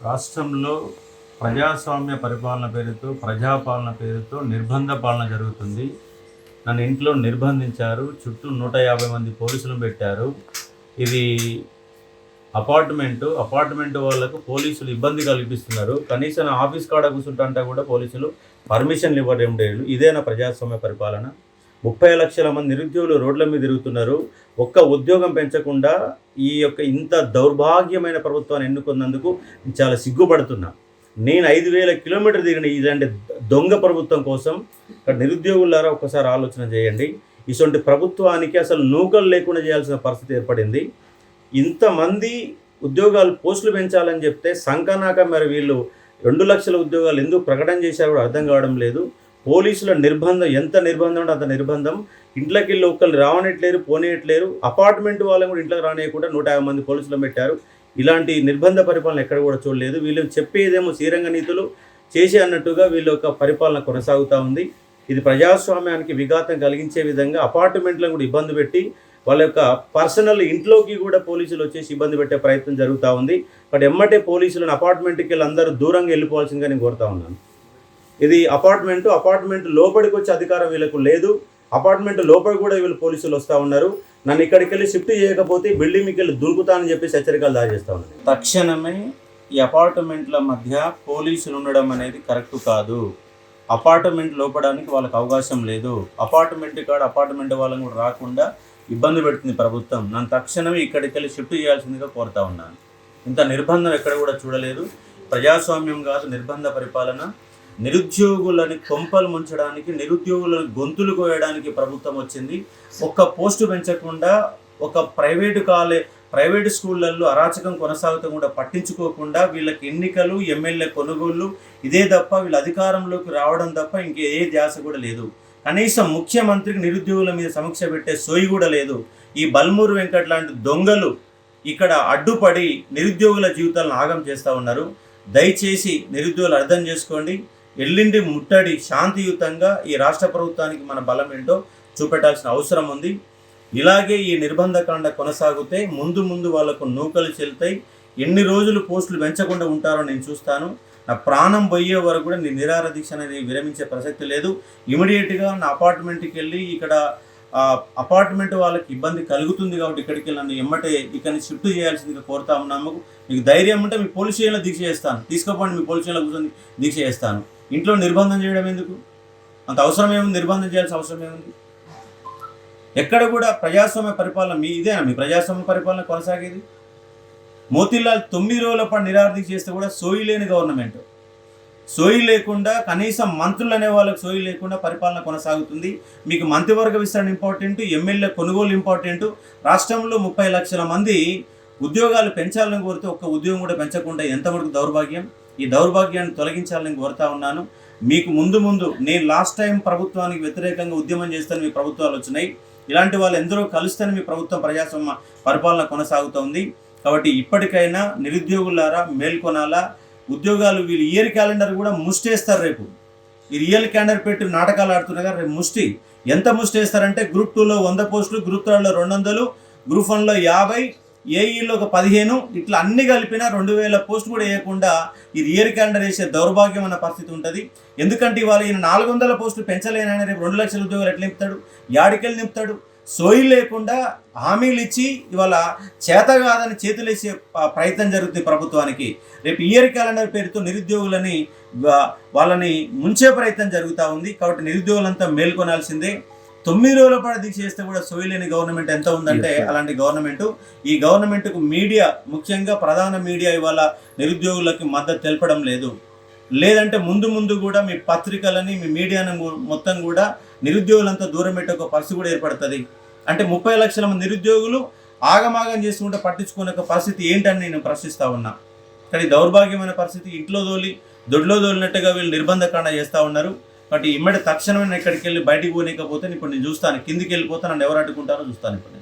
రాష్ట్రంలో ప్రజాస్వామ్య పరిపాలన పేరుతో, ప్రజాపాలన పేరుతో నిర్బంధ పాలన జరుగుతుంది. నన్ను ఇంట్లో నిర్బంధించారు. చుట్టూ 150 మంది పోలీసులను పెట్టారు. ఇది అపార్ట్మెంటు వాళ్ళకు పోలీసులు ఇబ్బంది కల్పిస్తున్నారు. కనీసం ఆఫీస్ కాడ కూర్చుంటా కూడా పోలీసులు పర్మిషన్లు ఇవ్వడం లేదు. ఇదేనా ప్రజాస్వామ్య పరిపాలన? 30 లక్షల మంది నిరుద్యోగులు రోడ్ల మీద తిరుగుతున్నారు. ఒక్క ఉద్యోగం పెంచకుండా ఇంత దౌర్భాగ్యమైన ప్రభుత్వాన్ని ఎన్నుకున్నందుకు చాలా సిగ్గుపడుతున్నా. నేను 5,000 కిలోమీటర్లు తిరిగిన ఇలాంటి దొంగ ప్రభుత్వం కోసం ఇక్కడ నిరుద్యోగులారా ఒక్కసారి ఆలోచన చేయండి. ఇటువంటి ప్రభుత్వానికి అసలు నూకలు లేకుండా చేయాల్సిన పరిస్థితి ఏర్పడింది. ఇంతమంది ఉద్యోగాలు పోస్టులు పెంచాలని చెప్తే సంకనాక మరి వీళ్ళు 2 లక్షల ఉద్యోగాలు ఎందుకు ప్రకటన చేశారో కూడా అర్థం కావడం లేదు. పోలీసుల నిర్బంధం ఎంత నిర్బంధం అంటే అంత నిర్బంధం. ఇంట్లోకి వెళ్ళి ఒక్కరు రావనట్లేరు, పోనీయట్లేరు. అపార్ట్మెంట్ వాళ్ళని కూడా ఇంట్లోకి రానియకుండా 150 మంది పోలీసులు పెట్టారు. ఇలాంటి నిర్బంధ పరిపాలన ఎక్కడ కూడా చూడలేదు. వీళ్ళు చెప్పేదేమో శ్రీరంగ నీతులు చేసే అన్నట్టుగా వీళ్ళ యొక్క పరిపాలన కొనసాగుతూ ఉంది. ఇది ప్రజాస్వామ్యానికి విఘాతం కలిగించే విధంగా అపార్ట్మెంట్లను కూడా ఇబ్బంది పెట్టి వాళ్ళ యొక్క పర్సనల్ ఇంట్లోకి కూడా పోలీసులు వచ్చేసి ఇబ్బంది పెట్టే ప్రయత్నం జరుగుతూ ఉంది. బట్ ఎమ్మటే పోలీసులను అపార్ట్మెంట్కి వెళ్ళి అందరూ దూరంగా వెళ్ళిపోవాల్సిందిగా నేను కోరుతా ఉన్నాను. ఇది అపార్ట్మెంట్ లోపలికి వచ్చే అధికారం వీళ్ళకు లేదు. అపార్ట్మెంట్ లోపల కూడా వీళ్ళు పోలీసులు వస్తూ ఉన్నారు. నన్ను ఇక్కడికి వెళ్ళి షిఫ్ట్ చేయకపోతే బిల్డింగ్కి వెళ్ళి దురుకుతానని చెప్పేసి హెచ్చరికలు దారి చేస్తూ ఉన్నారు. తక్షణమే ఈ అపార్ట్మెంట్ల మధ్య పోలీసులు ఉండడం అనేది కరెక్ట్ కాదు. అపార్ట్మెంట్ లోపడానికి వాళ్ళకి అవకాశం లేదు. అపార్ట్మెంట్ వాళ్ళని కూడా రాకుండా ఇబ్బంది పెడుతుంది ప్రభుత్వం. నన్ను తక్షణమే ఇక్కడికి వెళ్ళి షిఫ్ట్ చేయాల్సిందిగా కోరుతా ఉన్నాను. ఇంత నిర్బంధం ఎక్కడ కూడా చూడలేదు. ప్రజాస్వామ్యం కాదు, నిర్బంధ పరిపాలన. నిరుద్యోగులని కొంపలు ముంచడానికి, నిరుద్యోగులను గొంతులు కోయడానికి ప్రభుత్వం వచ్చింది. ఒక్క పోస్టు పెంచకుండా, ఒక ప్రైవేటు స్కూళ్ళల్లో అరాచకం కొనసాగుతూ కూడా పట్టించుకోకుండా వీళ్ళకి ఎన్నికలు, ఎమ్మెల్యే కొనుగోళ్ళు ఇదే తప్ప వీళ్ళ అధికారంలోకి రావడం తప్ప ఇంకే ధ్యాస కూడా లేదు. కనీసం ముఖ్యమంత్రికి నిరుద్యోగుల మీద సమీక్ష పెట్టే సోయి కూడా లేదు. ఈ బల్మూరు వెంకట్ లాంటి దొంగలు ఇక్కడ అడ్డుపడి నిరుద్యోగుల జీవితాలను ఆగం చేస్తూ ఉన్నారు. దయచేసి నిరుద్యోగులు అర్థం చేసుకోండి. ఎల్లిండి ముట్టడి శాంతియుతంగా ఈ రాష్ట్ర ప్రభుత్వానికి మన బలం ఏంటో చూపెట్టాల్సిన అవసరం ఉంది. ఇలాగే ఈ నిర్బంధకాండ కొనసాగితే ముందు వాళ్లకు నూకలు చెల్తాయి. ఎన్ని రోజులు పోస్టులు పెంచకుండా ఉంటారో నేను చూస్తాను. నా ప్రాణం పోయే వరకు కూడా నేను నిరాహార దీక్ష అనేది విరమించే ప్రసక్తి లేదు. ఇమీడియట్గా నా అపార్ట్మెంట్కి వెళ్ళి ఇక్కడ అపార్ట్మెంట్ వాళ్ళకి ఇబ్బంది కలుగుతుంది కాబట్టి ఇక్కడికి వెళ్ళి నన్ను ఎమ్మటే ఇక్కడిని షిఫ్ట్ చేయాల్సిందిగా కోరుతా ఉన్నాము. మీకు ధైర్యం ఉంటే మీ పోలీస్ స్టేషన్లో దీక్ష చేస్తాను. తీసుకోపోండి, మీ పోలీస్ స్టేషన్లో కూర్చొని దీక్ష చేస్తాను. ఇంట్లో నిర్బంధం చేయడం ఎందుకు? అంత అవసరం ఏముంది? నిర్బంధం చేయాల్సిన అవసరం ఏముంది? ఎక్కడ కూడా ప్రజాస్వామ్య పరిపాలన ఇదేనా మీ ప్రజాస్వామ్య పరిపాలన కొనసాగేది? మోతీలాల్ 9 రోజుల పాటు నిరాహార దీక్ష చేస్తే కూడా సోయి లేని గవర్నమెంట్, సోయి లేకుండా కనీసం మంత్రులు అనే వాళ్ళకి సోయి లేకుండా పరిపాలన కొనసాగుతుంది. మీకు మంత్రివర్గ విస్తరణ ఇంపార్టెంట్, ఎమ్మెల్యే కొనుగోలు ఇంపార్టెంట్. రాష్ట్రంలో 30 లక్షల మంది ఉద్యోగాలు పెంచాలని కోరితే ఒక్క ఉద్యోగం కూడా పెంచకుండా ఎంతవరకు దౌర్భాగ్యం. ఈ దౌర్భాగ్యాన్ని తొలగించాలని కోరుతా ఉన్నాను. మీకు ముందు నేను లాస్ట్ టైం ప్రభుత్వానికి వ్యతిరేకంగా ఉద్యమం చేస్తాను, మీ ప్రభుత్వాలు వచ్చినాయి. ఇలాంటి వాళ్ళు ఎందరో కలుస్తేనే మీ ప్రభుత్వం ప్రజాస్వామ్య పరిపాలన కొనసాగుతోంది. కాబట్టి ఇప్పటికైనా నిరుద్యోగులారా మేల్కొనాలా. ఉద్యోగాలు వీళ్ళు ఇయర్ క్యాలెండర్ కూడా ముష్టేస్తారు. రేపు ఈ ఇయర్ క్యాలెండర్ పెట్టి నాటకాలు ఆడుతున్నారు కదా, రేపు ముష్టి. ఎంత ముష్టి వేస్తారంటే గ్రూప్ 2లో 100 పోస్టులు, గ్రూప్ 3లో 200, గ్రూప్ 1లో 50, ఏఈలో ఒక 15, ఇట్లా అన్ని కలిపినా 2,000 పోస్టులు కూడా వేయకుండా ఇది ఇయర్ క్యాలెండర్ వేసే దౌర్భాగ్యం అన్న పరిస్థితి ఉంటుంది. ఎందుకంటే ఇవాళ ఈయన 400 పోస్టులు పెంచలేనని రేపు 2 లక్షల ఉద్యోగాలు ఎట్లా నింపుతాడు? యాడికెళ్ళి నింపుతాడు? సోయి లేకుండా హామీలు ఇచ్చి ఇవాళ చేత కాదని చేతులేసే ప్రయత్నం జరుగుతుంది ప్రభుత్వానికి. రేపు ఇయర్ క్యాలెండర్ పేరుతో నిరుద్యోగులని వాళ్ళని ముంచే ప్రయత్నం జరుగుతూ ఉంది. కాబట్టి నిరుద్యోగులంతా మేల్కొనాల్సిందే. 9 రోజుల పాటు దీక్ష చేస్తే కూడా సోయి లేని గవర్నమెంట్ ఎంత ఉందంటే అలాంటి గవర్నమెంట్. ఈ గవర్నమెంట్కు మీడియా, ముఖ్యంగా ప్రధాన మీడియా ఇవాళ నిరుద్యోగులకి మద్దతు తెలపడం లేదు. లేదంటే ముందు కూడా మీ పత్రికలని, మీ మీడియాను మొత్తం కూడా నిరుద్యోగులంతా దూరం పెట్టే ఒక పరిస్థితి కూడా ఏర్పడుతుంది. అంటే 30 లక్షల మంది నిరుద్యోగులు ఆగమాగం చేసుకుంటే పట్టించుకునే ఒక పరిస్థితి ఏంటని నేను ప్రశ్నిస్తూ ఉన్నా. కానీ దౌర్భాగ్యమైన పరిస్థితి. ఇంట్లో దొడ్లో దోలినట్టుగా వీళ్ళు నిర్బంధకాండ చేస్తూ ఉన్నారు. కాబట్టి ఇమ్మడి తక్షణమే ఇక్కడికి వెళ్ళి బయటికి పోనీకపోతే ఇప్పుడు నేను చూస్తాను, కిందికి వెళ్ళిపోతే నన్ను ఎవరు అడ్డుకుంటారో చూస్తాను ఇప్పుడు.